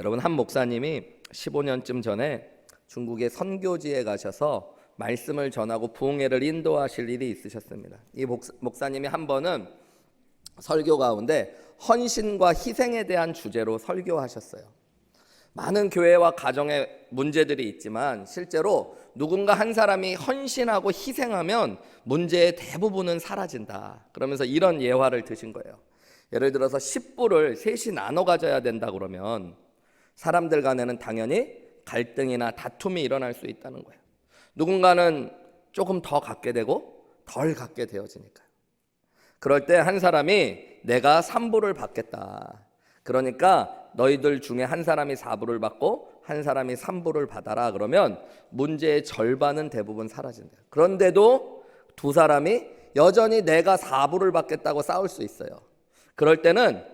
여러분, 한 목사님이 15년쯤 전에 중국의 선교지에 가셔서 말씀을 전하고 부흥회를 인도하실 일이 있으셨습니다. 이 목사님이 한 번은 설교 가운데 헌신과 희생에 대한 주제로 설교하셨어요. 많은 교회와 가정에 문제들이 있지만 실제로 누군가 한 사람이 헌신하고 희생하면 문제의 대부분은 사라진다. 그러면서 이런 예화를 드신 거예요. 예를 들어서 10불을 셋이 나눠 가져야 된다 그러면 사람들 간에는 당연히 갈등이나 다툼이 일어날 수 있다는 거예요. 누군가는 조금 더 갖게 되고 덜 갖게 되어지니까요. 그럴 때 한 사람이 내가 3불을 받겠다. 그러니까 너희들 중에 한 사람이 4불을 받고 한 사람이 3불을 받아라. 그러면 문제의 절반은 대부분 사라진다. 그런데도 두 사람이 여전히 내가 4불을 받겠다고 싸울 수 있어요. 그럴 때는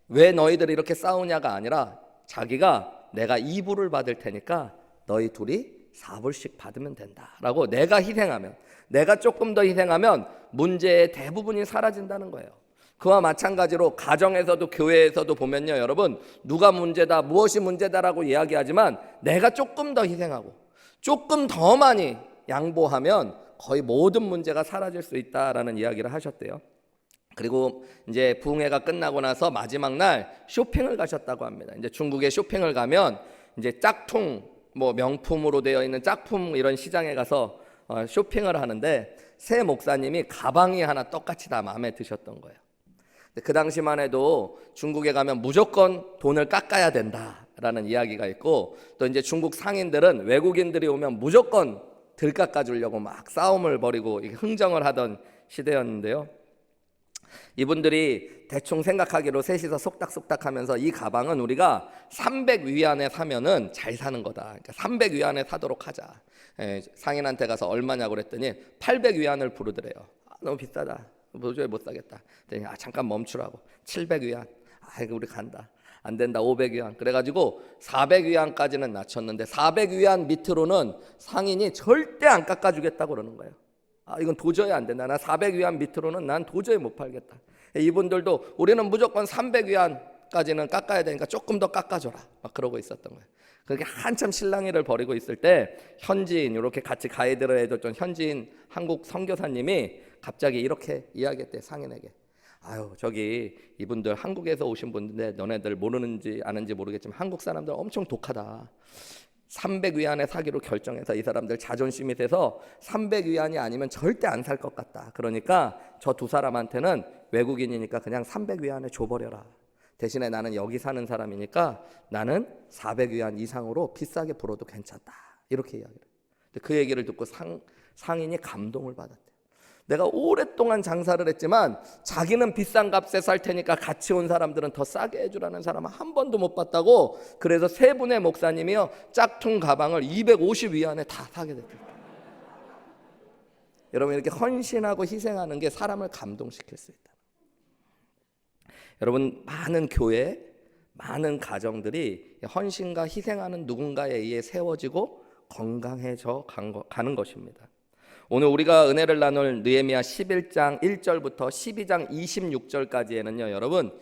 왜 너희들이 이렇게 싸우냐가 아니라 자기가 내가 2불을 받을 테니까 너희 둘이 4불씩 받으면 된다라고 내가 희생하면, 내가 조금 더 희생하면 문제의 대부분이 사라진다는 거예요. 그와 마찬가지로 가정에서도 교회에서도 보면요, 여러분, 누가 문제다, 무엇이 문제다라고 이야기하지만 내가 조금 더 희생하고 조금 더 많이 양보하면 거의 모든 문제가 사라질 수 있다라는 이야기를 하셨대요. 그리고 이제 부흥회가 끝나고 나서 마지막 날 쇼핑을 가셨다고 합니다. 이제 중국에 쇼핑을 가면 이제 짝퉁, 명품으로 되어 있는 짝품 이런 시장에 가서 쇼핑을 하는데 새 목사님이 가방이 하나 똑같이 다 마음에 드셨던 거예요. 그 당시만 해도 중국에 가면 무조건 돈을 깎아야 된다라는 이야기가 있고, 또 이제 중국 상인들은 외국인들이 오면 무조건 덜 깎아주려고 막 싸움을 벌이고 흥정을 하던 시대였는데요. 이분들이 대충 생각하기로 셋이서 속닥속닥 하면서 이 가방은 우리가 300위안에 사면은 잘 사는 거다. 그러니까 300위안에 사도록 하자. 상인한테 가서 얼마냐고 그랬더니 800위안을 부르더래요. 너무 비싸다. 도저히 못 사겠다. 그랬더니 잠깐 멈추라고. 700위안. 이거 우리 간다. 안 된다. 500위안. 그래가지고 400위안까지는 낮췄는데 400위안 밑으로는 상인이 절대 안 깎아주겠다고 그러는 거예요. 이건 도저히 안 된다. 나 400위안 밑으로는 난 도저히 못 팔겠다. 이분들도 우리는 무조건 300위안까지는 깎아야 되니까 조금 더 깎아줘라. 막 그러고 있었던 거예요. 그렇게 한참 실랑이를 벌이고 있을 때 현지인, 이렇게 같이 가이드를 해줬던 현지인 한국 선교사님이 갑자기 이렇게 이야기했대, 상인에게. 저기 이분들 한국에서 오신 분인데 너네들 모르는지 아는지 모르겠지만 한국 사람들 엄청 독하다. 300위안에 사기로 결정해서 이 사람들 자존심이 세서 300위안이 아니면 절대 안 살 것 같다. 그러니까 저 두 사람한테는 외국인이니까 그냥 300위안에 줘버려라. 대신에 나는 여기 사는 사람이니까 나는 400위안 이상으로 비싸게 불어도 괜찮다. 이렇게 이야기를 해요. 그 얘기를 듣고 상인이 감동을 받았대요. 내가 오랫동안 장사를 했지만 자기는 비싼 값에 살 테니까 같이 온 사람들은 더 싸게 해주라는 사람은 한 번도 못 봤다고. 그래서 세 분의 목사님이요, 짝퉁 가방을 250위안에 다 사게 됐대요. 여러분, 이렇게 헌신하고 희생하는 게 사람을 감동시킬 수 있다. 여러분, 많은 교회, 많은 가정들이 헌신과 희생하는 누군가에 의해 세워지고 건강해져 가는 것입니다. 오늘 우리가 은혜를 나눌 느헤미야 11장 1절부터 12장 26절까지에는요, 여러분,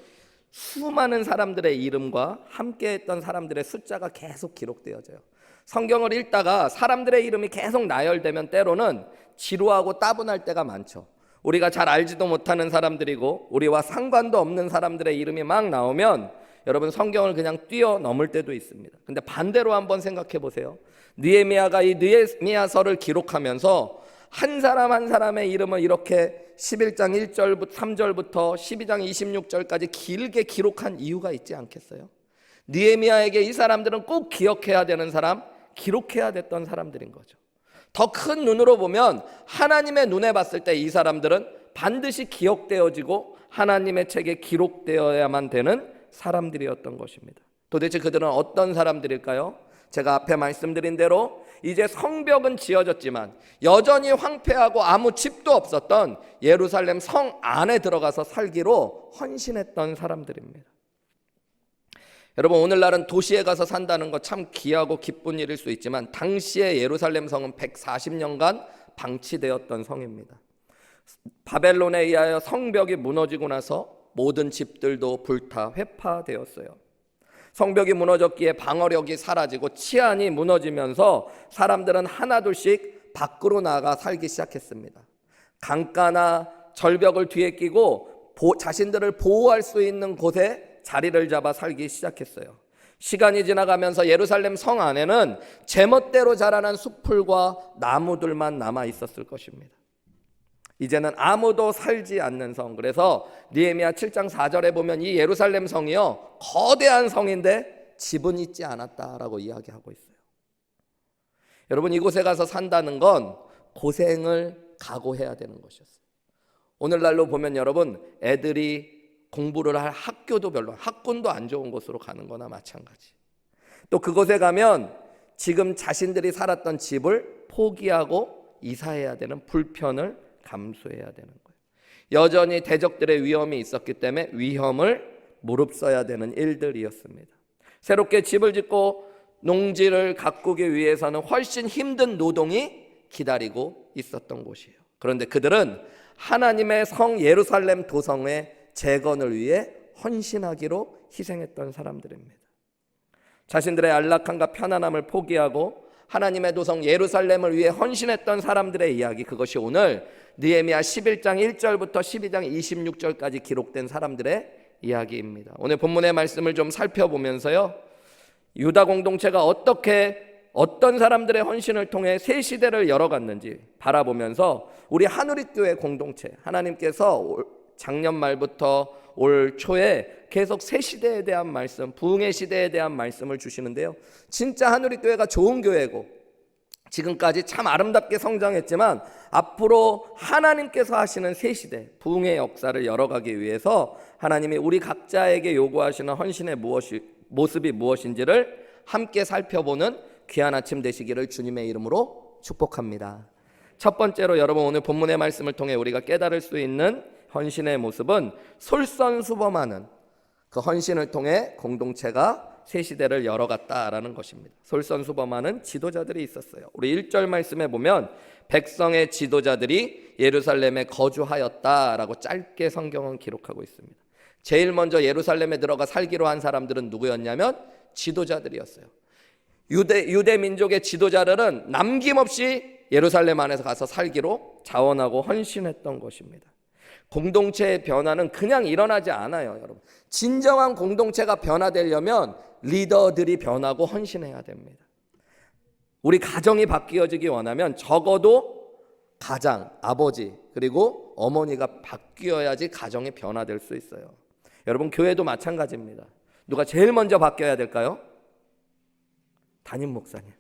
수많은 사람들의 이름과 함께했던 사람들의 숫자가 계속 기록되어져요. 성경을 읽다가 사람들의 이름이 계속 나열되면 때로는 지루하고 따분할 때가 많죠. 우리가 잘 알지도 못하는 사람들이고 우리와 상관도 없는 사람들의 이름이 막 나오면 여러분, 성경을 그냥 뛰어넘을 때도 있습니다. 근데 반대로 한번 생각해 보세요. 느헤미야가 이 느헤미야서를 기록하면서 한 사람 한 사람의 이름을 이렇게 11장 1절부터 3절부터 12장 26절까지 길게 기록한 이유가 있지 않겠어요? 느헤미야에게 이 사람들은 꼭 기억해야 되는 사람, 기록해야 됐던 사람들인 거죠. 더 큰 눈으로 보면 하나님의 눈에 봤을 때 이 사람들은 반드시 기억되어지고 하나님의 책에 기록되어야만 되는 사람들이었던 것입니다. 도대체 그들은 어떤 사람들일까요? 제가 앞에 말씀드린 대로 이제 성벽은 지어졌지만 여전히 황폐하고 아무 집도 없었던 예루살렘 성 안에 들어가서 살기로 헌신했던 사람들입니다. 여러분, 오늘날은 도시에 가서 산다는 거 참 귀하고 기쁜 일일 수 있지만 당시에 예루살렘 성은 140년간 방치되었던 성입니다. 바벨론에 의하여 성벽이 무너지고 나서 모든 집들도 불타 회파되었어요. 성벽이 무너졌기에 방어력이 사라지고 치안이 무너지면서 사람들은 하나둘씩 밖으로 나가 살기 시작했습니다. 강가나 절벽을 뒤에 끼고 자신들을 보호할 수 있는 곳에 자리를 잡아 살기 시작했어요. 시간이 지나가면서 예루살렘 성 안에는 제멋대로 자라난 숲풀과 나무들만 남아 있었을 것입니다. 이제는 아무도 살지 않는 성. 그래서 느헤미야 7장 4절에 보면 이 예루살렘 성이요, 거대한 성인데 집은 있지 않았다라고 이야기하고 있어요. 여러분, 이곳에 가서 산다는 건 고생을 각오해야 되는 것이었어요. 오늘날로 보면 여러분, 애들이 공부를 할 학교도 별로, 학군도 안 좋은 곳으로 가는 거나 마찬가지. 또 그곳에 가면 지금 자신들이 살았던 집을 포기하고 이사해야 되는 불편을 감수해야 되는 거예요. 여전히 대적들의 위험이 있었기 때문에 위험을 무릅써야 되는 일들이었습니다. 새롭게 집을 짓고 농지를 가꾸기 위해서는 훨씬 힘든 노동이 기다리고 있었던 곳이에요. 그런데 그들은 하나님의 성 예루살렘 도성의 재건을 위해 헌신하기로 희생했던 사람들입니다. 자신들의 안락함과 편안함을 포기하고 하나님의 도성 예루살렘을 위해 헌신했던 사람들의 이야기, 그것이 오늘 느헤미야 11장 1절부터 12장 26절까지 기록된 사람들의 이야기입니다. 오늘 본문의 말씀을 좀 살펴보면서요, 유다 공동체가 어떤 사람들의 헌신을 통해 새 시대를 열어갔는지 바라보면서 우리 한우리교회 공동체, 하나님께서 작년 말부터 올 초에 계속 새 시대에 대한 말씀, 부흥의 시대에 대한 말씀을 주시는데요, 진짜 한우리교회가 좋은 교회고 지금까지 참 아름답게 성장했지만 앞으로 하나님께서 하시는 새 시대, 부흥의 역사를 열어가기 위해서 하나님이 우리 각자에게 요구하시는 헌신의 모습이 무엇인지를 함께 살펴보는 귀한 아침 되시기를 주님의 이름으로 축복합니다. 첫 번째로 여러분, 오늘 본문의 말씀을 통해 우리가 깨달을 수 있는 헌신의 모습은 솔선수범하는 그 헌신을 통해 공동체가 새 시대를 열어갔다라는 것입니다. 솔선수범하는 지도자들이 있었어요. 우리 1절 말씀에 보면 백성의 지도자들이 예루살렘에 거주하였다라고 짧게 성경은 기록하고 있습니다. 제일 먼저 예루살렘에 들어가 살기로 한 사람들은 누구였냐면 지도자들이었어요. 유대 민족의 지도자들은 남김없이 예루살렘 안에서 가서 살기로 자원하고 헌신했던 것입니다. 공동체의 변화는 그냥 일어나지 않아요, 여러분. 진정한 공동체가 변화되려면 리더들이 변하고 헌신해야 됩니다. 우리 가정이 바뀌어지기 원하면 적어도 가장, 아버지 그리고 어머니가 바뀌어야지 가정이 변화될 수 있어요. 여러분, 교회도 마찬가지입니다. 누가 제일 먼저 바뀌어야 될까요? 담임 목사님.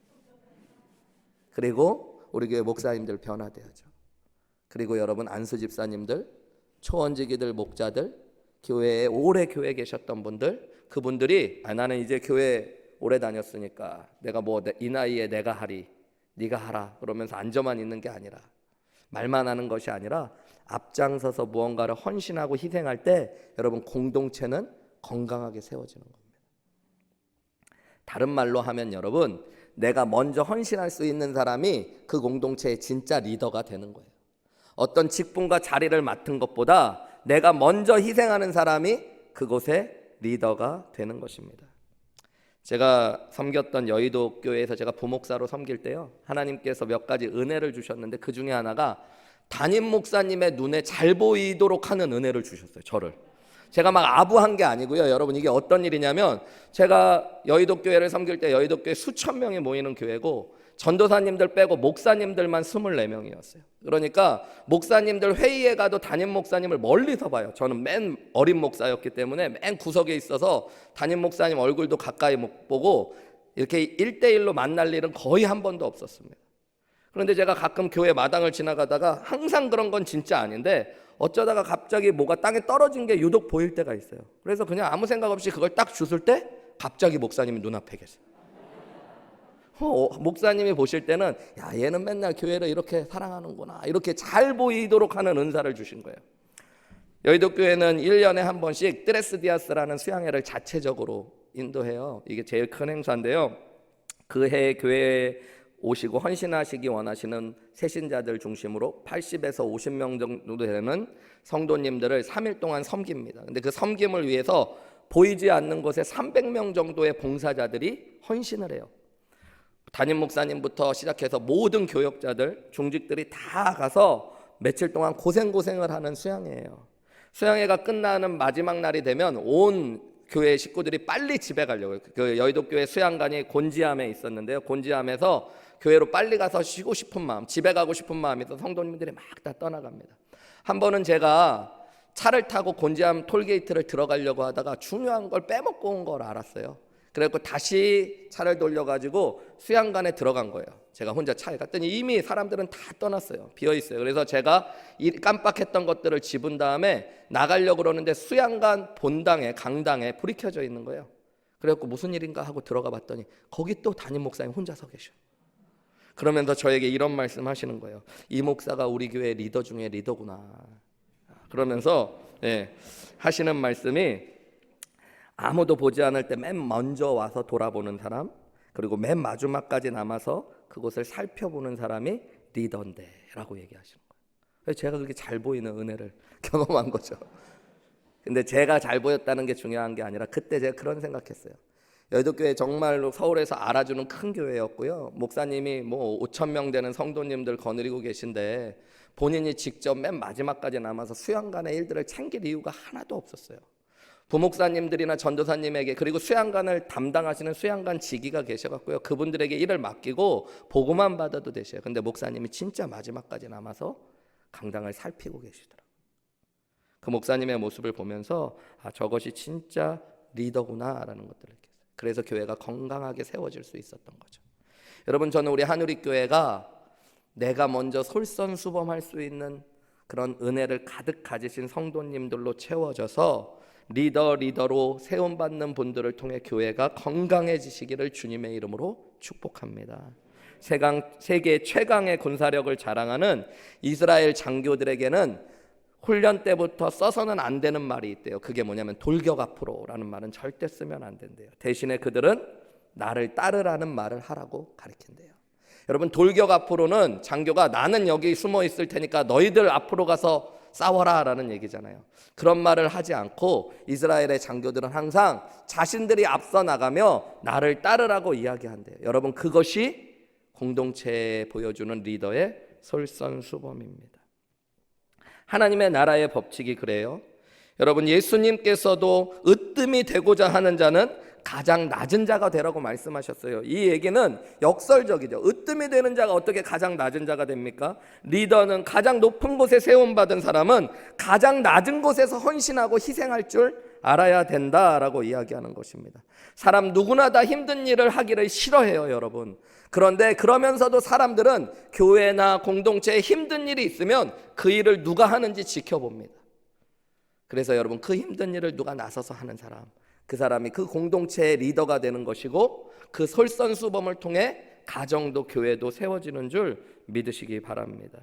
그리고 우리 교회 목사님들 변화돼야죠. 그리고 여러분, 안수 집사님들, 초원지기들, 목자들, 교회에 오래 교회에 계셨던 분들, 그분들이 나는 이제 교회 오래 다녔으니까 내가 이 나이에 내가 하리, 네가 하라 그러면서 앉아만 있는 게 아니라, 말만 하는 것이 아니라 앞장서서 무언가를 헌신하고 희생할 때 여러분, 공동체는 건강하게 세워지는 겁니다. 다른 말로 하면 여러분, 내가 먼저 헌신할 수 있는 사람이 그 공동체의 진짜 리더가 되는 거예요. 어떤 직분과 자리를 맡은 것보다 내가 먼저 희생하는 사람이 그곳의 리더가 되는 것입니다. 제가 섬겼던 여의도 교회에서 제가 부목사로 섬길 때요, 하나님께서 몇 가지 은혜를 주셨는데 그 중에 하나가 담임 목사님의 눈에 잘 보이도록 하는 은혜를 주셨어요. 저를. 제가 막 아부한 게 아니고요, 여러분, 이게 어떤 일이냐면, 제가 여의도 교회를 섬길 때 여의도 교회 수천 명이 모이는 교회고 전도사님들 빼고 목사님들만 24명이었어요. 그러니까 목사님들 회의에 가도 담임 목사님을 멀리서 봐요. 저는 맨 어린 목사였기 때문에 맨 구석에 있어서 담임 목사님 얼굴도 가까이 못 보고 이렇게 1대1로 만날 일은 거의 한 번도 없었습니다. 그런데 제가 가끔 교회 마당을 지나가다가, 항상 그런 건 진짜 아닌데 어쩌다가 갑자기 뭐가 땅에 떨어진 게 유독 보일 때가 있어요. 그래서 그냥 아무 생각 없이 그걸 딱 주술 때 갑자기 목사님이 눈앞에 계세요. 목사님이 보실 때는, 야, 얘는 맨날 교회를 이렇게 사랑하는구나, 이렇게 잘 보이도록 하는 은사를 주신 거예요. 여의도 교회는 1년에 한 번씩 뜨레스디아스라는 수양회를 자체적으로 인도해요. 이게 제일 큰 행사인데요, 그 해에 교회에 오시고 헌신하시기 원하시는 새신자들 중심으로 80에서 50명 정도 되는 성도님들을 3일 동안 섬깁니다. 근데 그 섬김을 위해서 보이지 않는 곳에 300명 정도의 봉사자들이 헌신을 해요. 담임 목사님부터 시작해서 모든 교역자들, 중직들이 다 가서 며칠 동안 고생을 하는 수양회예요. 수양회가 끝나는 마지막 날이 되면 온 교회 식구들이 빨리 집에 가려고요. 그 여의도교회 수양관이 곤지암에 있었는데요. 곤지암에서 교회로 빨리 가서 쉬고 싶은 마음, 집에 가고 싶은 마음이 있어서 성도님들이 막 다 떠나갑니다. 한 번은 제가 차를 타고 곤지암 톨게이트를 들어가려고 하다가 중요한 걸 빼먹고 온 걸 알았어요. 그래서 다시 차를 돌려가지고 수양관에 들어간 거예요. 제가 혼자 차에 갔더니 이미 사람들은 다 떠났어요. 비어있어요. 그래서 제가 깜빡했던 것들을 집은 다음에 나가려고 그러는데 수양관 본당에, 강당에 불이 켜져 있는 거예요. 그래갖고 무슨 일인가 하고 들어가 봤더니 거기 또 담임 목사님 혼자 서 계셔. 그러면서 저에게 이런 말씀 하시는 거예요. 이 목사가 우리 교회 리더 중에 리더구나. 그러면서 하시는 말씀이, 아무도 보지 않을 때 맨 먼저 와서 돌아보는 사람, 그리고 맨 마지막까지 남아서 그곳을 살펴보는 사람이 리더인데 라고 얘기하시는 거예요. 제가 그렇게 잘 보이는 은혜를 경험한 거죠. 근데 제가 잘 보였다는 게 중요한 게 아니라 그때 제가 그런 생각했어요. 여의도교회 정말로 서울에서 알아주는 큰 교회였고요. 목사님이 뭐 5,000명 되는 성도님들 거느리고 계신데 본인이 직접 맨 마지막까지 남아서 수양관의 일들을 챙길 이유가 하나도 없었어요. 부목사님들이나 전도사님에게, 그리고 수양관을 담당하시는 수양관 지기가 계셔갖고요, 그분들에게 일을 맡기고 보고만 받아도 되셔요. 근데 목사님이 진짜 마지막까지 남아서 강당을 살피고 계시더라고요. 그 목사님의 모습을 보면서 저것이 진짜 리더구나라는 것들을 느꼈어요. 그래서 교회가 건강하게 세워질 수 있었던 거죠. 여러분, 저는 우리 한우리교회가 내가 먼저 솔선수범할 수 있는 그런 은혜를 가득 가지신 성도님들로 채워져서 리더로 세움받는 분들을 통해 교회가 건강해지시기를 주님의 이름으로 축복합니다. 세계 최강의 군사력을 자랑하는 이스라엘 장교들에게는 훈련 때부터 써서는 안 되는 말이 있대요. 그게 뭐냐면 돌격 앞으로라는 말은 절대 쓰면 안 된대요. 대신에 그들은 나를 따르라는 말을 하라고 가르친대요. 여러분, 돌격 앞으로는 장교가 나는 여기 숨어 있을 테니까 너희들 앞으로 가서 싸워라 라는 얘기잖아요. 그런 말을 하지 않고 이스라엘의 장교들은 항상 자신들이 앞서 나가며 나를 따르라고 이야기한대요. 여러분, 그것이 공동체에 보여주는 리더의 솔선수범입니다. 하나님의 나라의 법칙이 그래요. 여러분, 예수님께서도 으뜸이 되고자 하는 자는 가장 낮은 자가 되라고 말씀하셨어요. 이 얘기는 역설적이죠. 으뜸이 되는 자가 어떻게 가장 낮은 자가 됩니까? 리더는 가장 높은 곳에 세움받은 사람은 가장 낮은 곳에서 헌신하고 희생할 줄 알아야 된다라고 이야기하는 것입니다. 사람 누구나 다 힘든 일을 하기를 싫어해요, 여러분. 그런데 그러면서도 사람들은 교회나 공동체에 힘든 일이 있으면 그 일을 누가 하는지 지켜봅니다. 그래서 여러분, 그 힘든 일을 누가 나서서 하는 사람, 그 사람이 그 공동체의 리더가 되는 것이고, 그 솔선수범을 통해 가정도 교회도 세워지는 줄 믿으시기 바랍니다.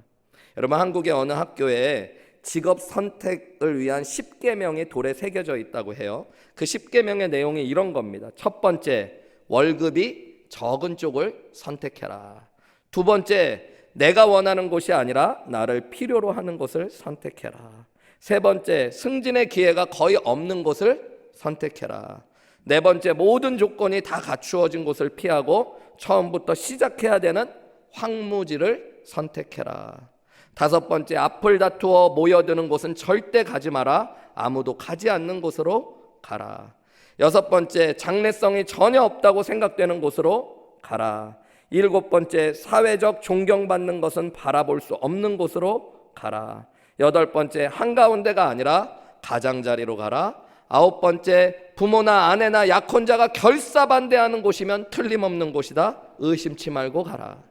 여러분, 한국의 어느 학교에 직업 선택을 위한 10계명이 돌에 새겨져 있다고 해요. 그 10계명의 내용이 이런 겁니다. 첫 번째, 월급이 적은 쪽을 선택해라. 두 번째, 내가 원하는 곳이 아니라 나를 필요로 하는 곳을 선택해라. 세 번째, 승진의 기회가 거의 없는 곳을 선택해라. 네 번째, 모든 조건이 다 갖추어진 곳을 피하고 처음부터 시작해야 되는 황무지를 선택해라. 다섯 번째, 앞을 다투어 모여드는 곳은 절대 가지 마라. 아무도 가지 않는 곳으로 가라. 여섯 번째, 장래성이 전혀 없다고 생각되는 곳으로 가라. 일곱 번째, 사회적 존경받는 것은 바라볼 수 없는 곳으로 가라. 여덟 번째, 한가운데가 아니라 가장자리로 가라. 아홉 번째, 부모나 아내나 약혼자가 결사반대하는 곳이면 틀림없는 곳이다. 의심치 말고 가라.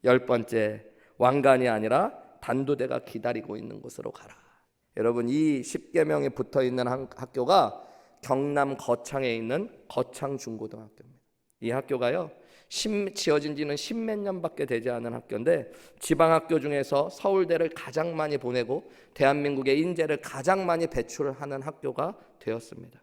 열 번째, 왕관이 아니라 단두대가 기다리고 있는 곳으로 가라. 여러분, 이 10계명에 붙어있는 학교가 경남 거창에 있는 거창중고등학교입니다. 이 학교가요, 지어진 지는 10몇 년밖에 되지 않은 학교인데 지방학교 중에서 서울대를 가장 많이 보내고 대한민국의 인재를 가장 많이 배출하는 학교가 되었습니다.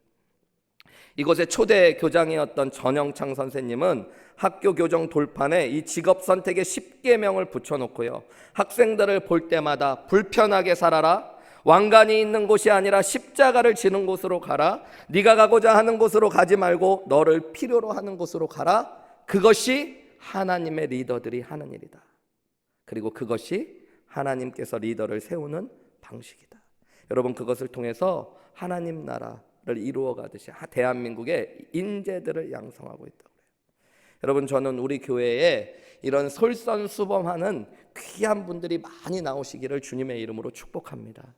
이곳의 초대 교장이었던 전영창 선생님은 학교 교정 돌판에 이 직업 선택의 10계명을 붙여놓고요, 학생들을 볼 때마다 불편하게 살아라, 왕관이 있는 곳이 아니라 십자가를 지는 곳으로 가라. 네가 가고자 하는 곳으로 가지 말고 너를 필요로 하는 곳으로 가라. 그것이 하나님의 리더들이 하는 일이다. 그리고 그것이 하나님께서 리더를 세우는 방식이다. 여러분, 그것을 통해서 하나님 나라를 이루어가듯이 대한민국의 인재들을 양성하고 있다고 해요. 여러분, 저는 우리 교회에 이런 솔선수범하는 귀한 분들이 많이 나오시기를 주님의 이름으로 축복합니다.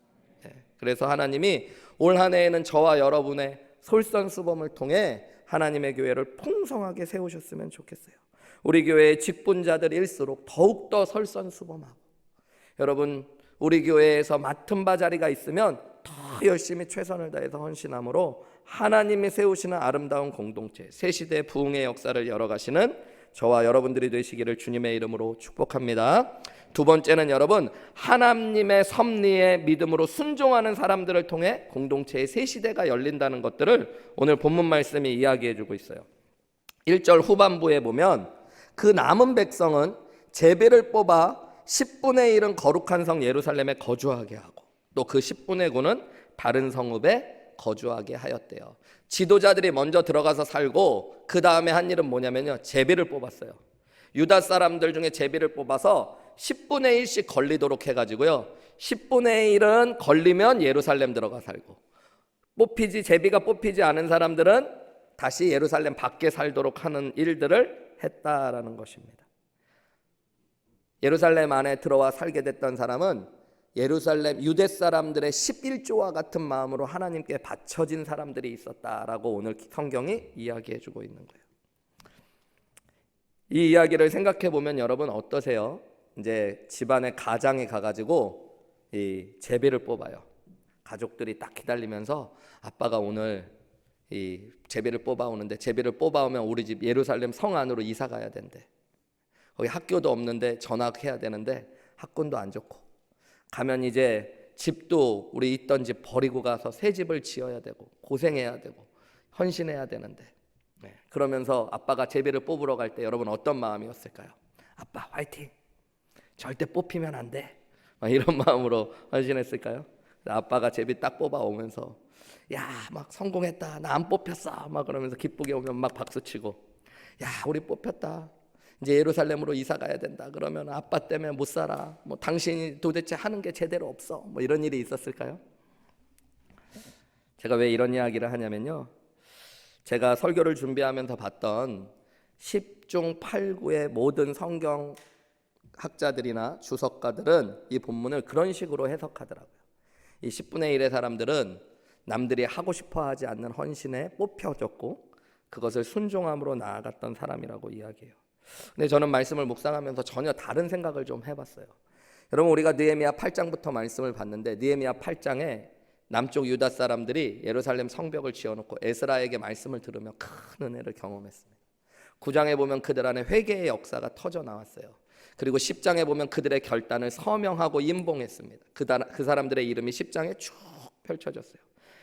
그래서 하나님이 올 한 해에는 저와 여러분의 솔선수범을 통해 하나님의 교회를 풍성하게 세우셨으면 좋겠어요. 우리 교회의 직분자들일수록 더욱더 솔선수범하고, 여러분, 우리 교회에서 맡은 바 자리가 있으면 더 열심히 최선을 다해서 헌신함으로 하나님이 세우시는 아름다운 공동체, 새시대 부흥의 역사를 열어가시는 저와 여러분들이 되시기를 주님의 이름으로 축복합니다. 두 번째는 여러분, 하나님의 섭리에 믿음으로 순종하는 사람들을 통해 공동체의 새 시대가 열린다는 것들을 오늘 본문 말씀이 이야기해 주고 있어요. 1절 후반부에 보면 그 남은 백성은 제비를 뽑아 10분의 1은 거룩한 성 예루살렘에 거주하게 하고 또 그 10분의 9는 다른 성읍에 거주하게 하였대요. 지도자들이 먼저 들어가서 살고 그 다음에 한 일은 뭐냐면요, 제비를 뽑았어요. 유다 사람들 중에 제비를 뽑아서 10분의 1씩 걸리도록 해가지고요, 10분의 1은 걸리면 예루살렘 들어가 살고, 제비가 뽑히지 않은 사람들은 다시 예루살렘 밖에 살도록 하는 일들을 했다라는 것입니다. 예루살렘 안에 들어와 살게 됐던 사람은 예루살렘 유대 사람들의 11조와 같은 마음으로 하나님께 바쳐진 사람들이 있었다라고 오늘 성경이 이야기해 주고 있는 거예요. 이 이야기를 생각해 보면 여러분 어떠세요? 이제 집안의 가장에 가가지고 이 제비를 뽑아요. 가족들이 딱 기다리면서 아빠가 오늘 이 제비를 뽑아오는데, 제비를 뽑아오면 우리 집 예루살렘 성 안으로 이사 가야 된대. 거기 학교도 없는데 전학해야 되는데 학군도 안 좋고, 가면 이제 집도 우리 있던 집 버리고 가서 새 집을 지어야 되고 고생해야 되고 헌신해야 되는데, 그러면서 아빠가 제비를 뽑으러 갈 때 여러분 어떤 마음이었을까요? 아빠 화이팅! 절대 뽑히면 안 돼! 이런 마음으로 헌신했을까요? 아빠가 제비 딱 뽑아오면서 야, 막 성공했다, 나 안 뽑혔어, 막 그러면서 기쁘게 오면 막 박수치고, 야, 우리 뽑혔다, 이제 예루살렘으로 이사 가야 된다, 그러면 아빠 때문에 못 살아, 뭐 당신이 도대체 하는 게 제대로 없어, 뭐 이런 일이 있었을까요? 제가 왜 이런 이야기를 하냐면요, 제가 설교를 준비하면서 봤던 10중 8구의 모든 성경 학자들이나 주석가들은 이 본문을 그런 식으로 해석하더라고요. 이 10분의 1의 사람들은 남들이 하고 싶어 하지 않는 헌신에 뽑혀졌고 그것을 순종함으로 나아갔던 사람이라고 이야기해요. 근데 저는 말씀을 묵상하면서 전혀 다른 생각을 좀 해봤어요. 여러분, 우리가 느헤미야 8장부터 말씀을 봤는데 느헤미야 8장에 남쪽 유다 사람들이 예루살렘 성벽을 지어놓고 에스라에게 말씀을 들으며 큰 은혜를 경험했습니다. 9장에 보면 그들 안에 회개의 역사가 터져 나왔어요. 그리고 10장에 보면 그들의 결단을 서명하고 임봉했습니다. 그 사람들의 이름이 10장에 쭉 펼쳐졌어요.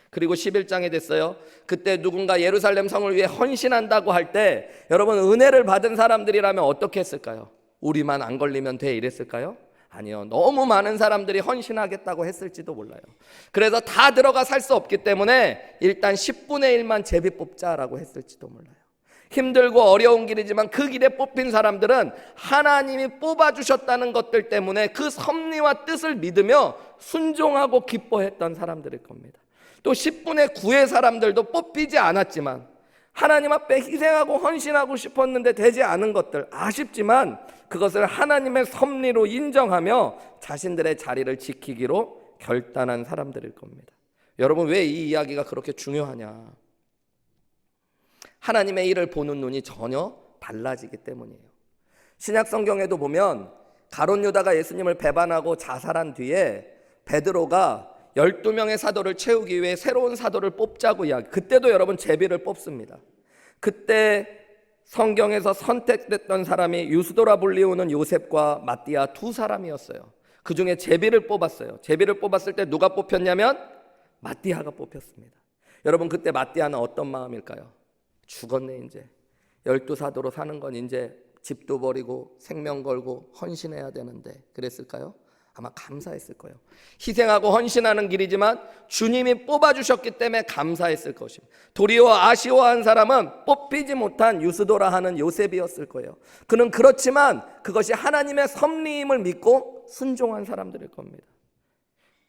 그리고 11장에 됐어요. 그때 누군가 예루살렘 성을 위해 헌신한다고 할 때 여러분, 은혜를 받은 사람들이라면 어떻게 했을까요? 우리만 안 걸리면 돼 이랬을까요? 아니요, 너무 많은 사람들이 헌신하겠다고 했을지도 몰라요. 그래서 다 들어가 살 수 없기 때문에 일단 10분의 1만 제비 뽑자라고 했을지도 몰라요. 힘들고 어려운 길이지만 그 길에 뽑힌 사람들은 하나님이 뽑아주셨다는 것들 때문에 그 섭리와 뜻을 믿으며 순종하고 기뻐했던 사람들일 겁니다. 또 10분의 9의 사람들도 뽑히지 않았지만 하나님 앞에 희생하고 헌신하고 싶었는데 되지 않은 것들, 아쉽지만 그것을 하나님의 섭리로 인정하며 자신들의 자리를 지키기로 결단한 사람들일 겁니다. 여러분, 왜 이 이야기가 그렇게 중요하냐? 하나님의 일을 보는 눈이 전혀 달라지기 때문이에요. 신약 성경에도 보면 가룟 유다가 예수님을 배반하고 자살한 뒤에 베드로가 12명의 사도를 채우기 위해 새로운 사도를 뽑자고 이야기. 그때도 여러분 제비를 뽑습니다. 그때 성경에서 선택됐던 사람이 유스도라 불리우는 요셉과 마띠아 두 사람이었어요. 그 중에 제비를 뽑았어요. 제비를 뽑았을 때 누가 뽑혔냐면 마띠아가 뽑혔습니다. 여러분, 그때 마띠아는 어떤 마음일까요? 죽었네, 이제 12사도로 사는 건 이제 집도 버리고 생명 걸고 헌신해야 되는데 그랬을까요? 아마 감사했을 거예요. 희생하고 헌신하는 길이지만 주님이 뽑아주셨기 때문에 감사했을 것입니다. 도리어 아쉬워한 사람은 뽑히지 못한 유스도라 하는 요셉이었을 거예요. 그는 그렇지만 그것이 하나님의 섭리임을 믿고 순종한 사람들일 겁니다.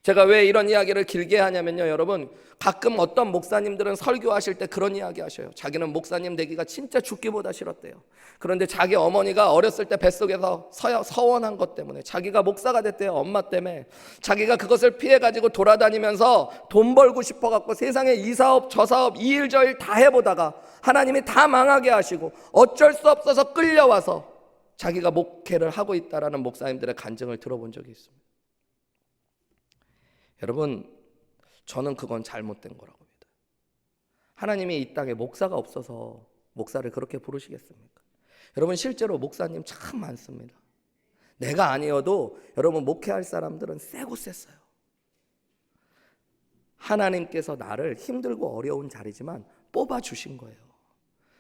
제가 왜 이런 이야기를 길게 하냐면요, 여러분, 가끔 어떤 목사님들은 설교하실 때 그런 이야기 하셔요. 자기는 목사님 되기가 진짜 죽기보다 싫었대요. 그런데 자기 어머니가 어렸을 때 뱃속에서 서원한 것 때문에, 자기가 목사가 됐대요. 엄마 때문에. 자기가 그것을 피해가지고 돌아다니면서 돈 벌고 싶어갖고 세상에 이 사업 저 사업 이 일 저 일 다 해보다가 하나님이 다 망하게 하시고 어쩔 수 없어서 끌려와서 자기가 목회를 하고 있다라는 목사님들의 간증을 들어본 적이 있습니다. 여러분, 저는 그건 잘못된 거라고 봅니다. 하나님이 이 땅에 목사가 없어서 목사를 그렇게 부르시겠습니까? 여러분, 실제로 목사님 참 많습니다. 내가 아니어도 여러분 목회할 사람들은 세고 셌어요. 하나님께서 나를 힘들고 어려운 자리지만 뽑아주신 거예요.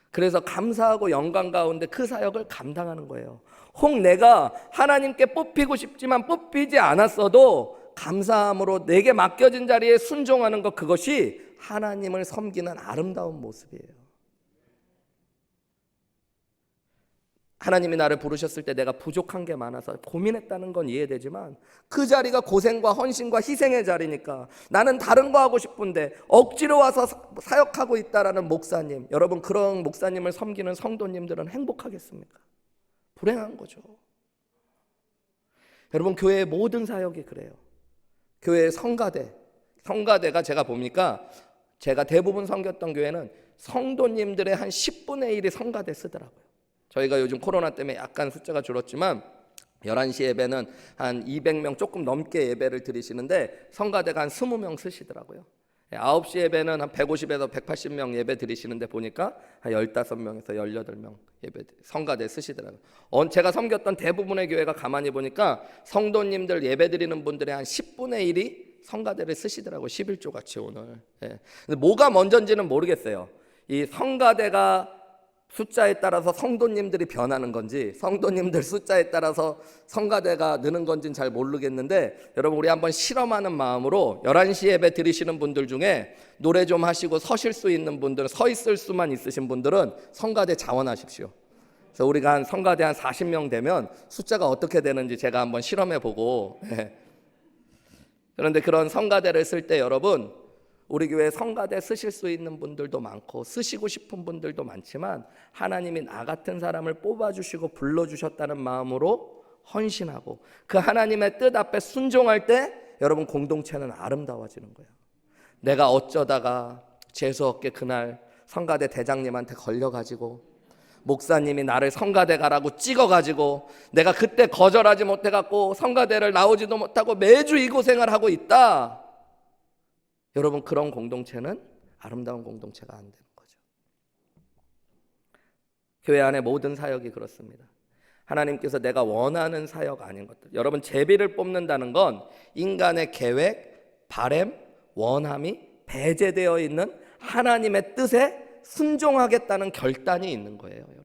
그래서 감사하고 영광 가운데 그 사역을 감당하는 거예요. 혹 내가 하나님께 뽑히고 싶지만 뽑히지 않았어도 감사함으로 내게 맡겨진 자리에 순종하는 것, 그것이 하나님을 섬기는 아름다운 모습이에요. 하나님이 나를 부르셨을 때 내가 부족한 게 많아서 고민했다는 건 이해되지만 그 자리가 고생과 헌신과 희생의 자리니까 나는 다른 거 하고 싶은데 억지로 와서 사역하고 있다라는 목사님, 여러분, 그런 목사님을 섬기는 성도님들은 행복하겠습니까? 불행한 거죠. 여러분, 교회의 모든 사역이 그래요. 교회의 성가대가 제가 보니까, 제가 대부분 섬겼던 교회는 성도님들의 한 10분의 1이 성가대 쓰더라고요. 저희가 요즘 코로나 때문에 약간 숫자가 줄었지만 11시 예배는 한 200명 조금 넘게 예배를 드리시는데 성가대가 한 20명 쓰시더라고요. 9시 예배는 한 150에서 180명 예배 드리시는데 보니까 한 15명에서 18명 예배 성가대 쓰시더라고요. 제가 섬겼던 대부분의 교회가 가만히 보니까 성도님들 예배 드리는 분들의 한 10분의 1이 성가대를 쓰시더라고요. 11조 같이 오늘. 예. 근데 뭐가 먼저인지는 모르겠어요. 이 성가대가 숫자에 따라서 성도님들이 변하는 건지, 성도님들 숫자에 따라서 성가대가 느는 건지는 잘 모르겠는데, 여러분, 우리 한번 실험하는 마음으로 11시 예배 드리시는 분들 중에 노래 좀 하시고 서실 수 있는 분들, 서 있을 수만 있으신 분들은 성가대 자원하십시오. 그래서 우리가 한 성가대 한 40명 되면 숫자가 어떻게 되는지 제가 한번 실험해 보고. 그런데 그런 성가대를 쓸 때 여러분, 우리 교회 성가대 쓰실 수 있는 분들도 많고 쓰시고 싶은 분들도 많지만 하나님이 나 같은 사람을 뽑아주시고 불러주셨다는 마음으로 헌신하고 그 하나님의 뜻 앞에 순종할 때 여러분, 공동체는 아름다워지는 거예요. 내가 어쩌다가 재수없게 그날 성가대 대장님한테 걸려가지고 목사님이 나를 성가대 가라고 찍어가지고 내가 그때 거절하지 못해갖고 성가대를 나오지도 못하고 매주 이 고생을 하고 있다. 여러분, 그런 공동체는 아름다운 공동체가 안 되는 거죠. 교회 안의 모든 사역이 그렇습니다. 하나님께서 내가 원하는 사역 아닌 것들, 여러분, 제비를 뽑는다는 건 인간의 계획, 바램, 원함이 배제되어 있는 하나님의 뜻에 순종하겠다는 결단이 있는 거예요. 여러분,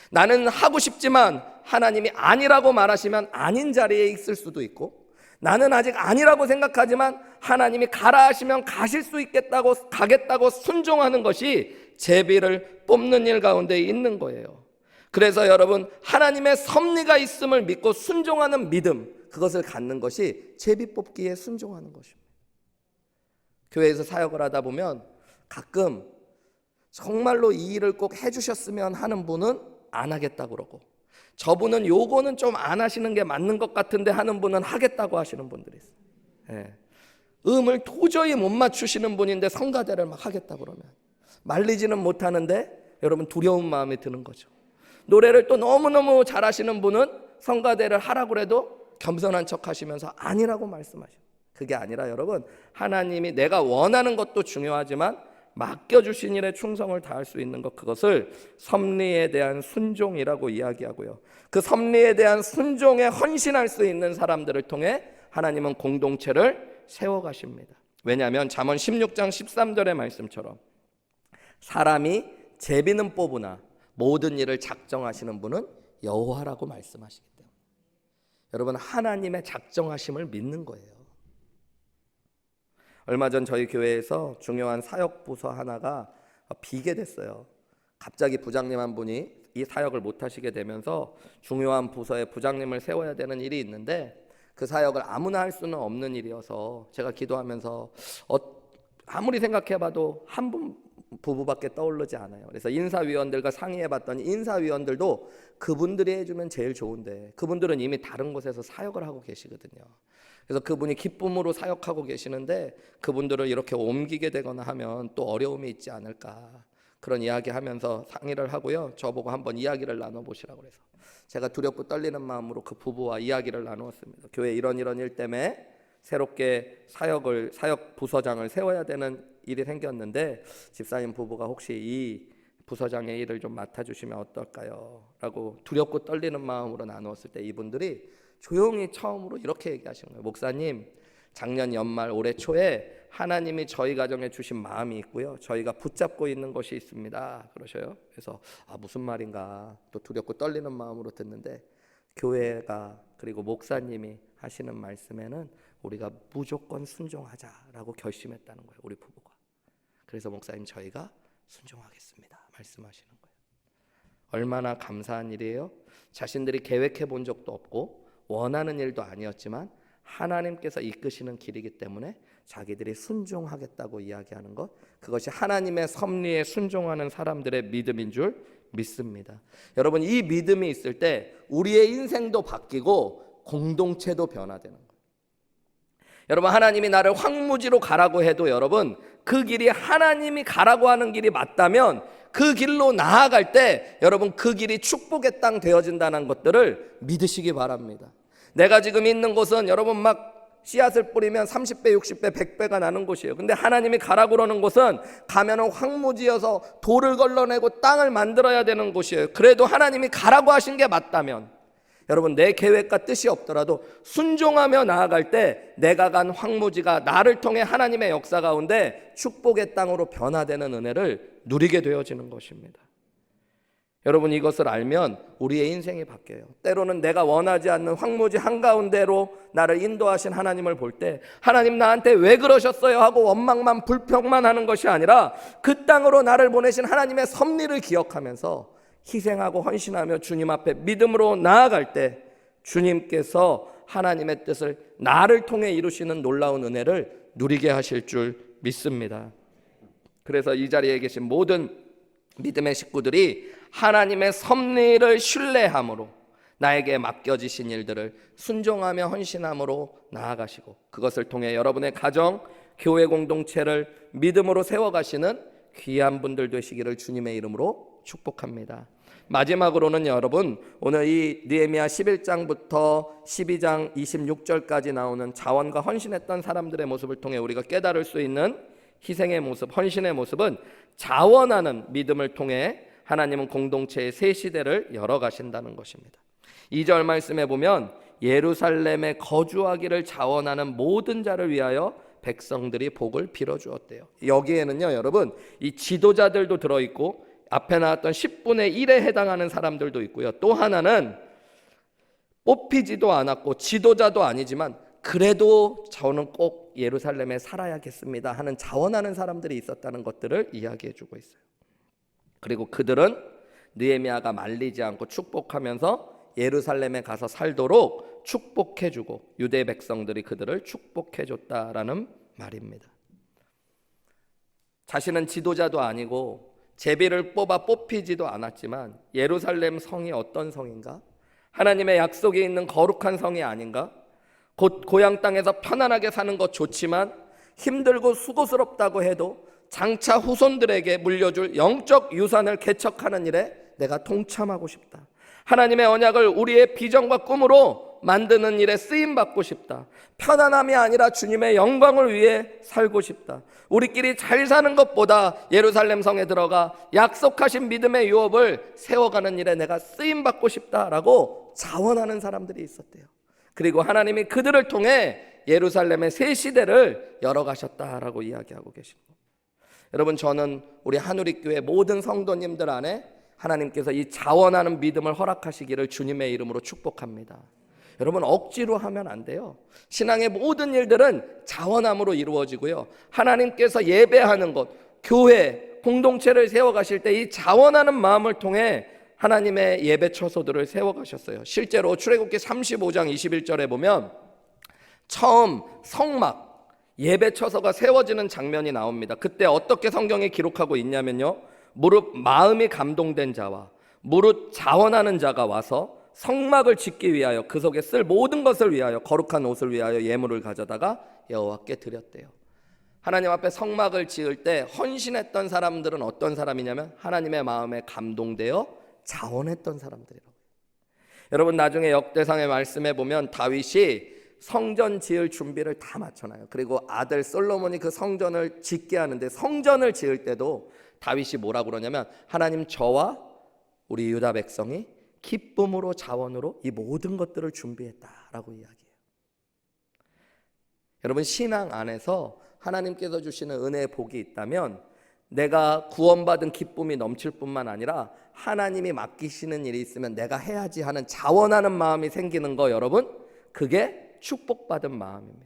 나는 하고 싶지만 하나님이 아니라고 말하시면 아닌 자리에 있을 수도 있고, 나는 아직 아니라고 생각하지만 하나님이 가라 하시면 가실 수 있겠다고 가겠다고 순종하는 것이 제비를 뽑는 일 가운데 있는 거예요. 그래서 여러분, 하나님의 섭리가 있음을 믿고 순종하는 믿음, 그것을 갖는 것이 제비 뽑기에 순종하는 것입니다. 교회에서 사역을 하다 보면 가끔 정말로 이 일을 꼭 해주셨으면 하는 분은 안 하겠다고 그러고, 저분은 요거는 좀 안 하시는 게 맞는 것 같은데 하는 분은 하겠다고 하시는 분들이 있어요. 예. 음을 도저히 못 맞추시는 분인데 성가대를 막 하겠다고 그러면 말리지는 못하는데 여러분, 두려운 마음이 드는 거죠. 노래를 또 너무너무 잘하시는 분은 성가대를 하라고 해도 겸손한 척 하시면서 아니라고 말씀하셔요. 그게 아니라 여러분, 하나님이 내가 원하는 것도 중요하지만 맡겨주신 일에 충성을 다할 수 있는 것, 그것을 섭리에 대한 순종이라고 이야기하고요. 그 섭리에 대한 순종에 헌신할 수 있는 사람들을 통해 하나님은 공동체를 세워가십니다. 왜냐하면 잠언 16장 13절의 말씀처럼 사람이 제비는 뽑으나 모든 일을 작정하시는 분은 여호와라고 말씀하시기 때문에, 여러분, 하나님의 작정하심을 믿는 거예요. 얼마 전 저희 교회에서 중요한 사역 부서 하나가 비게 됐어요. 갑자기 부장님 한 분이 이 사역을 못 하시게 되면서 중요한 부서에 부장님을 세워야 되는 일이 있는데 그 사역을 아무나 할 수는 없는 일이어서 제가 기도하면서 아무리 생각해봐도 한 분 부부밖에 떠오르지 않아요. 그래서 인사위원들과 상의해봤더니 인사위원들도 그분들이 해주면 제일 좋은데 그분들은 이미 다른 곳에서 사역을 하고 계시거든요. 그래서 그분이 기쁨으로 사역하고 계시는데 그분들을 이렇게 옮기게 되거나 하면 또 어려움이 있지 않을까, 그런 이야기하면서 상의를 하고요. 저보고 한번 이야기를 나눠보시라고 그래서 제가 두렵고 떨리는 마음으로 그 부부와 이야기를 나누었습니다. 교회 이런 일 때문에 새롭게 사역 부서장을 세워야 되는 일이 생겼는데 집사님 부부가 혹시 이 부서장의 일을 좀 맡아주시면 어떨까요? 라고 두렵고 떨리는 마음으로 나누었을 때 이분들이 조용히 처음으로 이렇게 얘기하시는 거예요. 목사님, 작년 연말 올해 초에 하나님이 저희 가정에 주신 마음이 있고요, 저희가 붙잡고 있는 것이 있습니다. 그러셔요. 그래서 무슨 말인가 또 두렵고 떨리는 마음으로 듣는데 교회가 그리고 목사님이 하시는 말씀에는 우리가 무조건 순종하자라고 결심했다는 거예요, 우리 부부가. 그래서 목사님, 저희가 순종하겠습니다 말씀하시는 거예요. 얼마나 감사한 일이에요. 자신들이 계획해 본 적도 없고 원하는 일도 아니었지만 하나님께서 이끄시는 길이기 때문에 자기들이 순종하겠다고 이야기하는 것, 그것이 하나님의 섭리에 순종하는 사람들의 믿음인 줄 믿습니다. 여러분, 이 믿음이 있을 때 우리의 인생도 바뀌고 공동체도 변화되는 거예요. 여러분, 하나님이 나를 황무지로 가라고 해도 여러분, 그 길이 하나님이 가라고 하는 길이 맞다면 그 길로 나아갈 때 여러분, 그 길이 축복의 땅 되어진다는 것들을 믿으시기 바랍니다. 내가 지금 있는 곳은 여러분 막 씨앗을 뿌리면 30배, 60배, 100배가 나는 곳이에요. 근데 하나님이 가라고 그러는 곳은 가면은 황무지여서 돌을 걸러내고 땅을 만들어야 되는 곳이에요. 그래도 하나님이 가라고 하신 게 맞다면 여러분, 내 계획과 뜻이 없더라도 순종하며 나아갈 때 내가 간 황무지가 나를 통해 하나님의 역사 가운데 축복의 땅으로 변화되는 은혜를 누리게 되어지는 것입니다. 여러분, 이것을 알면 우리의 인생이 바뀌어요. 때로는 내가 원하지 않는 황무지 한가운데로 나를 인도하신 하나님을 볼 때 하나님 나한테 왜 그러셨어요 하고 원망만 불평만 하는 것이 아니라 그 땅으로 나를 보내신 하나님의 섭리를 기억하면서 희생하고 헌신하며 주님 앞에 믿음으로 나아갈 때 주님께서 하나님의 뜻을 나를 통해 이루시는 놀라운 은혜를 누리게 하실 줄 믿습니다. 그래서 이 자리에 계신 모든 믿음의 식구들이 하나님의 섭리를 신뢰함으로 나에게 맡겨지신 일들을 순종하며 헌신함으로 나아가시고 그것을 통해 여러분의 가정, 교회 공동체를 믿음으로 세워가시는 귀한 분들 되시기를 주님의 이름으로 축복합니다. 마지막으로는 여러분, 오늘 이 느헤미야 11장부터 12장 26절까지 나오는 자원과 헌신했던 사람들의 모습을 통해 우리가 깨달을 수 있는 희생의 모습, 헌신의 모습은 자원하는 믿음을 통해 하나님은 공동체의 새 시대를 열어가신다는 것입니다. 2절 말씀에 보면 예루살렘에 거주하기를 자원하는 모든 자를 위하여 백성들이 복을 빌어주었대요. 여기에는요 여러분, 이 지도자들도 들어있고 앞에 나왔던 10분의 1에 해당하는 사람들도 있고요, 또 하나는 뽑히지도 않았고 지도자도 아니지만 그래도 저는 꼭 예루살렘에 살아야겠습니다 하는 자원하는 사람들이 있었다는 것들을 이야기해주고 있어요. 그리고 그들은 느헤미야가 말리지 않고 축복하면서 예루살렘에 가서 살도록 축복해주고 유대 백성들이 그들을 축복해줬다라는 말입니다. 자신은 지도자도 아니고 제비를 뽑아 뽑히지도 않았지만 예루살렘 성이 어떤 성인가? 하나님의 약속이 있는 거룩한 성이 아닌가? 곧 고향 땅에서 편안하게 사는 것 좋지만 힘들고 수고스럽다고 해도 장차 후손들에게 물려줄 영적 유산을 개척하는 일에 내가 동참하고 싶다. 하나님의 언약을 우리의 비전과 꿈으로 만드는 일에 쓰임받고 싶다. 편안함이 아니라 주님의 영광을 위해 살고 싶다. 우리끼리 잘 사는 것보다 예루살렘 성에 들어가 약속하신 믿음의 유업을 세워가는 일에 내가 쓰임받고 싶다라고 자원하는 사람들이 있었대요. 그리고 하나님이 그들을 통해 예루살렘의 새 시대를 열어가셨다라고 이야기하고 계십니다. 여러분, 저는 우리 한우리교회 모든 성도님들 안에 하나님께서 이 자원하는 믿음을 허락하시기를 주님의 이름으로 축복합니다. 여러분 억지로 하면 안 돼요. 신앙의 모든 일들은 자원함으로 이루어지고요. 하나님께서 예배하는 것, 교회, 공동체를 세워가실 때 이 자원하는 마음을 통해 하나님의 예배 처소들을 세워가셨어요. 실제로 출애굽기 35장 21절에 보면 처음 성막, 예배 처소가 세워지는 장면이 나옵니다. 그때 어떻게 성경에 기록하고 있냐면요, 무릇 마음이 감동된 자와 무릇 자원하는 자가 와서 성막을 짓기 위하여 그 속에 쓸 모든 것을 위하여 거룩한 옷을 위하여 예물을 가져다가 여호와께 드렸대요. 하나님 앞에 성막을 지을 때 헌신했던 사람들은 어떤 사람이냐면 하나님의 마음에 감동되어 자원했던 사람들이라고요. 여러분 나중에 역대상의 말씀에 보면 다윗이 성전 지을 준비를 다 마쳐놔요. 그리고 아들 솔로몬이 그 성전을 짓게 하는데 성전을 지을 때도 다윗이 뭐라고 그러냐면 하나님 저와 우리 유다 백성이 기쁨으로 자원으로 이 모든 것들을 준비했다라고 이야기해요. 여러분 신앙 안에서 하나님께서 주시는 은혜의 복이 있다면 내가 구원받은 기쁨이 넘칠 뿐만 아니라 하나님이 맡기시는 일이 있으면 내가 해야지 하는 자원하는 마음이 생기는 거, 여러분 그게 축복받은 마음입니다.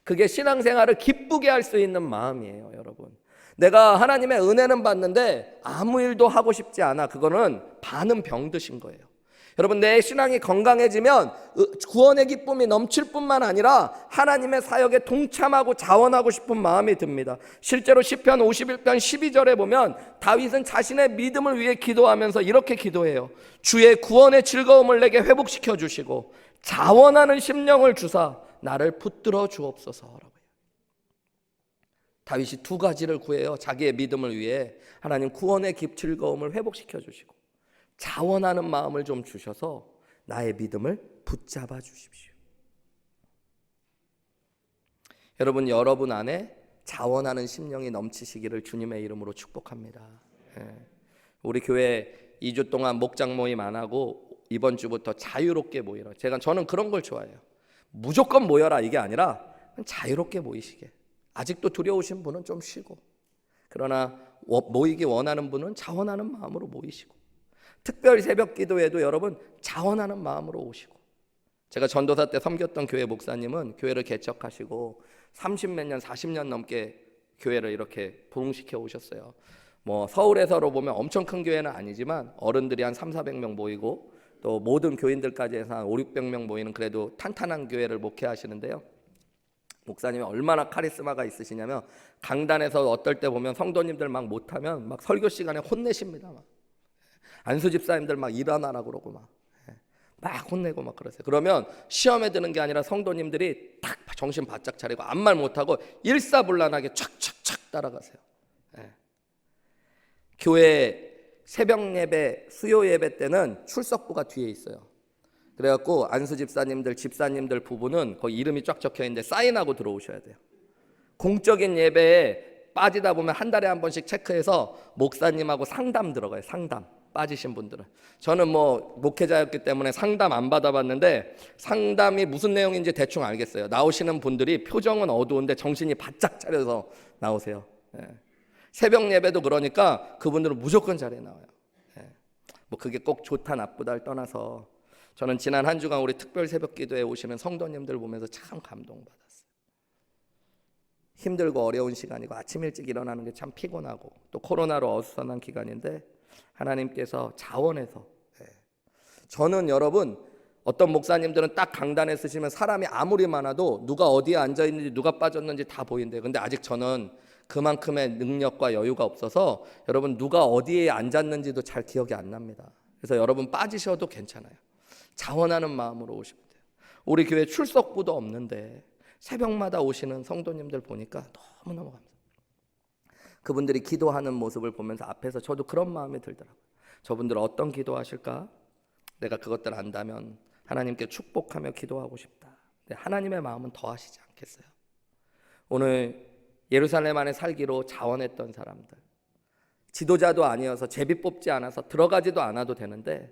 그게 신앙생활을 기쁘게 할 수 있는 마음이에요. 여러분 내가 하나님의 은혜는 받는데 아무 일도 하고 싶지 않아, 그거는 반은 병드신 거예요. 여러분 내 신앙이 건강해지면 구원의 기쁨이 넘칠 뿐만 아니라 하나님의 사역에 동참하고 자원하고 싶은 마음이 듭니다. 실제로 시편 51편 12절에 보면 다윗은 자신의 믿음을 위해 기도하면서 이렇게 기도해요. 주의 구원의 즐거움을 내게 회복시켜 주시고 자원하는 심령을 주사 나를 붙들어 주옵소서라고 해요. 다윗이 두 가지를 구해요. 자기의 믿음을 위해 하나님 구원의 즐거움을 회복시켜 주시고 자원하는 마음을 좀 주셔서 나의 믿음을 붙잡아 주십시오. 여러분 안에 자원하는 심령이 넘치시기를 주님의 이름으로 축복합니다. 우리 교회 2주 동안 목장 모임 안 하고 이번 주부터 자유롭게 모이라. 저는 그런 걸 좋아해요. 무조건 모여라 이게 아니라 자유롭게 모이시게. 아직도 두려우신 분은 좀 쉬고, 그러나 모이기 원하는 분은 자원하는 마음으로 모이시고, 특별 새벽 기도에도 여러분 자원하는 마음으로 오시고. 제가 전도사 때 섬겼던 교회 목사님은 교회를 개척하시고 30몇 년 40년 넘게 교회를 이렇게 부흥시켜 오셨어요. 뭐 서울에서로 보면 엄청 큰 교회는 아니지만 어른들이 한 300~400명 모이고 또 모든 교인들까지 해서 한 500~600명 모이는 그래도 탄탄한 교회를 목회하시는데요. 목사님이 얼마나 카리스마가 있으시냐면 강단에서 어떨 때 보면 성도님들 막 못하면 막 설교 시간에 혼내십니다. 막. 안수 집사님들 막 일어나라고 그러고 막 혼내고 막 그러세요. 그러면 시험에 드는 게 아니라 성도님들이 딱 정신 바짝 차리고 아무 말 못하고 일사불란하게 촥촥촥 따라가세요. 교회 새벽 예배, 수요 예배 때는 출석부가 뒤에 있어요. 그래갖고 안수 집사님들, 집사님들 부부는 거기 이름이 쫙 적혀 있는데 사인하고 들어오셔야 돼요. 공적인 예배에 빠지다 보면 한 달에 한 번씩 체크해서 목사님하고 상담 들어가요. 상담. 빠지신 분들은. 저는 뭐 목회자였기 때문에 상담 안 받아봤는데 상담이 무슨 내용인지 대충 알겠어요. 나오시는 분들이 표정은 어두운데 정신이 바짝 차려서 나오세요. 새벽 예배도 그러니까 그분들은 무조건 자리에 나와요. 뭐 그게 꼭 좋다 나쁘다를 떠나서 저는 지난 한 주간 우리 특별 새벽 기도에 오시는 성도님들 보면서 참 감동받았어요. 힘들고 어려운 시간이고 아침 일찍 일어나는 게 참 피곤하고 또 코로나로 어수선한 기간인데 하나님께서 자원해서, 저는 여러분 어떤 목사님들은 딱 강단에 쓰시면 사람이 아무리 많아도 누가 어디에 앉아있는지 누가 빠졌는지 다 보인대요. 근데 아직 저는 그만큼의 능력과 여유가 없어서 여러분 누가 어디에 앉았는지도 잘 기억이 안 납니다. 그래서 여러분 빠지셔도 괜찮아요. 자원하는 마음으로 오시면 돼요. 우리 교회 출석부도 없는데 새벽마다 오시는 성도님들 보니까 너무너무 감사해요. 그분들이 기도하는 모습을 보면서 앞에서 저도 그런 마음이 들더라고요. 저분들 어떤 기도하실까? 내가 그것들 안다면 하나님께 축복하며 기도하고 싶다. 하나님의 마음은 더 하시지 않겠어요? 오늘 예루살렘 안에 살기로 자원했던 사람들, 지도자도 아니어서 제비 뽑지 않아서 들어가지도 않아도 되는데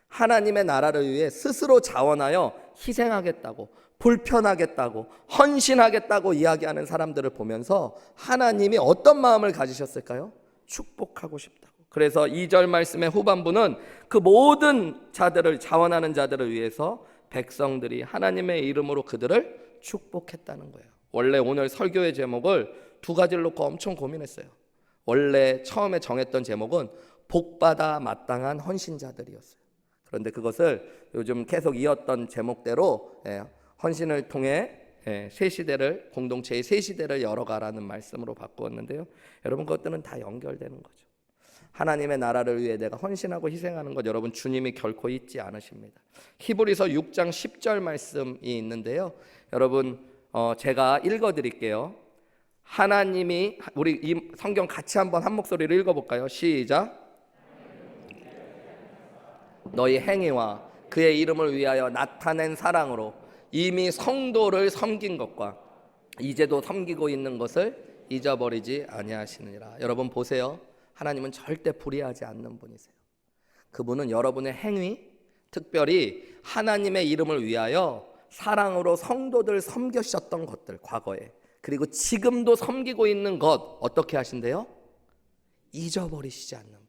하나님의 나라를 위해 스스로 자원하여 희생하겠다고, 불편하겠다고, 헌신하겠다고 이야기하는 사람들을 보면서 하나님이 어떤 마음을 가지셨을까요? 축복하고 싶다고. 그래서 2절 말씀의 후반부는 그 모든 자들을, 자원하는 자들을 위해서 백성들이 하나님의 이름으로 그들을 축복했다는 거예요. 원래 오늘 설교의 제목을 두 가지를 놓고 엄청 고민했어요. 원래 처음에 정했던 제목은 복받아 마땅한 헌신자들이었어요. 그런데 그것을 요즘 계속 이었던 제목대로 헌신을 통해 새 시대를, 공동체의 새 시대를 열어가라는 말씀으로 바꾸었는데요. 여러분, 그것들은 다 연결되는 거죠. 하나님의 나라를 위해 내가 헌신하고 희생하는 것, 여러분, 주님이 결코 잊지 않으십니다. 히브리서 6장 10절 말씀이 있는데요. 여러분, 제가 읽어드릴게요. 하나님이, 우리 이 성경 같이 한번 한 목소리로 읽어볼까요? 시작. 너희 행위와 그의 이름을 위하여 나타낸 사랑으로 이미 성도를 섬긴 것과 이제도 섬기고 있는 것을 잊어버리지 아니하시느니라. 여러분 보세요. 하나님은 절대 불의하지 않는 분이세요. 그분은 여러분의 행위, 특별히 하나님의 이름을 위하여 사랑으로 성도들 섬기셨던 것들, 과거에, 그리고 지금도 섬기고 있는 것, 어떻게 하신대요? 잊어버리시지 않는 분이래요.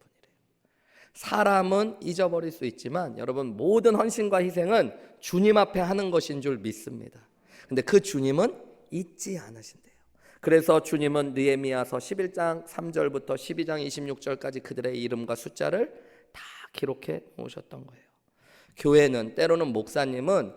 사람은 잊어버릴 수 있지만 여러분, 모든 헌신과 희생은 주님 앞에 하는 것인 줄 믿습니다. 근데 그 주님은 잊지 않으신대요. 그래서 주님은 느헤미야서 11장 3절부터 12장 26절까지 그들의 이름과 숫자를 다 기록해 놓으셨던 거예요. 교회는, 때로는 목사님은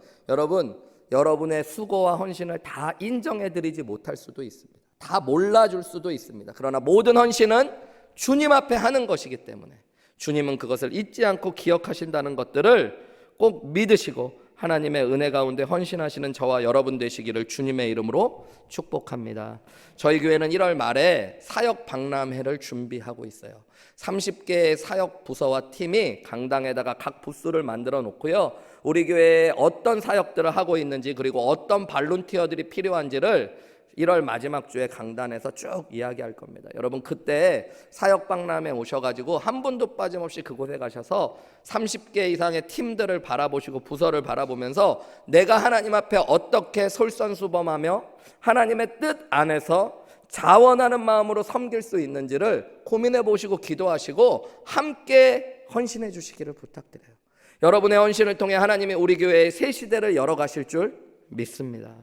여러분의 수고와 헌신을 다 인정해드리지 못할 수도 있습니다. 다 몰라줄 수도 있습니다. 그러나 모든 헌신은 주님 앞에 하는 것이기 때문에 주님은 그것을 잊지 않고 기억하신다는 것들을 꼭 믿으시고 하나님의 은혜 가운데 헌신하시는 저와 여러분 되시기를 주님의 이름으로 축복합니다. 저희 교회는 1월 말에 사역 박람회를 준비하고 있어요. 30개의 사역 부서와 팀이 강당에다가 각 부스를 만들어 놓고요. 우리 교회에 어떤 사역들을 하고 있는지, 그리고 어떤 발론티어들이 필요한지를 1월 마지막 주에 강단에서 쭉 이야기할 겁니다. 여러분, 그때 사역박람회 오셔가지고 한 분도 빠짐없이 그곳에 가셔서 30개 이상의 팀들을 바라보시고 부서를 바라보면서 내가 하나님 앞에 어떻게 솔선수범하며 하나님의 뜻 안에서 자원하는 마음으로 섬길 수 있는지를 고민해 보시고 기도하시고 함께 헌신해 주시기를 부탁드려요. 여러분의 헌신을 통해 하나님이 우리 교회의 새 시대를 열어가실 줄 믿습니다.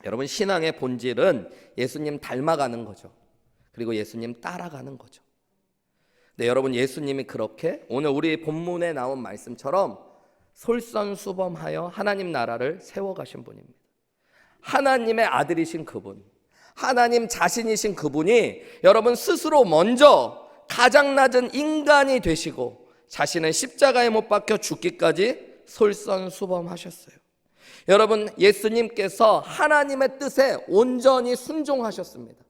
여러분, 신앙의 본질은 예수님 닮아가는 거죠. 그리고 예수님 따라가는 거죠. 네, 여러분, 예수님이 그렇게 오늘 우리 본문에 나온 말씀처럼 솔선수범하여 하나님 나라를 세워가신 분입니다. 하나님의 아들이신 그분, 하나님 자신이신 그분이 여러분 스스로 먼저 가장 낮은 인간이 되시고 자신은 십자가에 못 박혀 죽기까지 솔선수범하셨어요. 여러분, 예수님께서 하나님의 뜻에 온전히 순종하셨습니다.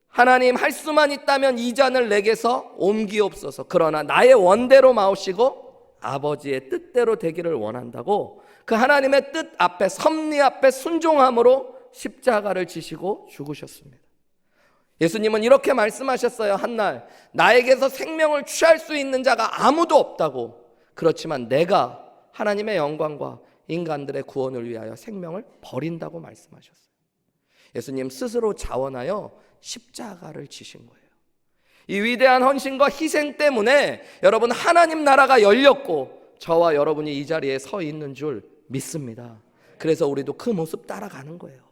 하나님, 할 수만 있다면 이 잔을 내게서 옮기옵소서. 그러나 나의 원대로 마오시고 아버지의 뜻대로 되기를 원한다고 그 하나님의 뜻 앞에, 섭리 앞에 순종함으로 십자가를 지시고 죽으셨습니다. 예수님은 이렇게 말씀하셨어요. 한날 나에게서 생명을 취할 수 있는 자가 아무도 없다고. 그렇지만 내가 하나님의 영광과 인간들의 구원을 위하여 생명을 버린다고 말씀하셨어요. 예수님 스스로 자원하여 십자가를 지신 거예요. 이 위대한 헌신과 희생 때문에 여러분, 하나님 나라가 열렸고 저와 여러분이 이 자리에 서 있는 줄 믿습니다. 그래서 우리도 그 모습 따라가는 거예요.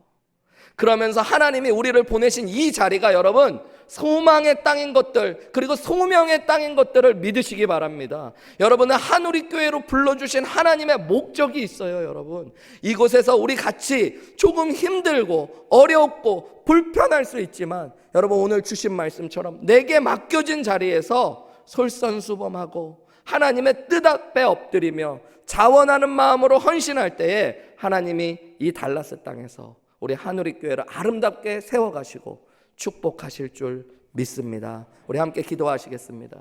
그러면서 하나님이 우리를 보내신 이 자리가 여러분 소망의 땅인 것들, 그리고 소명의 땅인 것들을 믿으시기 바랍니다. 여러분은 한우리교회로 불러주신 하나님의 목적이 있어요. 여러분, 이곳에서 우리 같이 조금 힘들고 어렵고 불편할 수 있지만 여러분, 오늘 주신 말씀처럼 내게 맡겨진 자리에서 솔선수범하고 하나님의 뜻 앞에 엎드리며 자원하는 마음으로 헌신할 때에 하나님이 이 달라스 땅에서 우리 한우리교회를 아름답게 세워가시고 축복하실 줄 믿습니다. 우리 함께 기도하시겠습니다.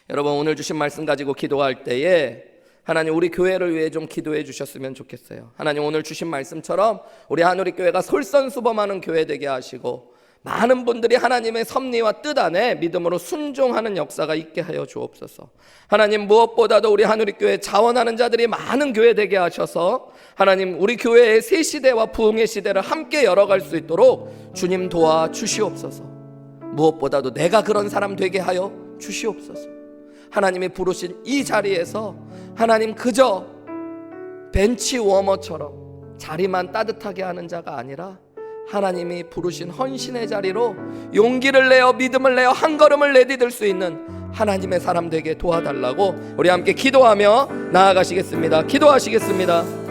여러분, 오늘 주신 말씀 가지고 기도할 때에 하나님, 우리 교회를 위해 좀 기도해 주셨으면 좋겠어요. 하나님, 오늘 주신 말씀처럼 우리 한우리교회가 솔선수범하는 교회 되게 하시고 많은 분들이 하나님의 섭리와 뜻 안에 믿음으로 순종하는 역사가 있게 하여 주옵소서. 하나님, 무엇보다도 우리 한우리교회 자원하는 자들이 많은 교회 되게 하셔서 하나님, 우리 교회의 새 시대와 부흥의 시대를 함께 열어갈 수 있도록 주님 도와 주시옵소서. 무엇보다도 내가 그런 사람 되게 하여 주시옵소서. 하나님이 부르신 이 자리에서 하나님 그저 벤치 워머처럼 자리만 따뜻하게 하는 자가 아니라 하나님이 부르신 헌신의 자리로 용기를 내어 믿음을 내어 한 걸음을 내디딜 수 있는 하나님의 사람 되게 도와달라고 우리 함께 기도하며 나아가시겠습니다. 기도하시겠습니다.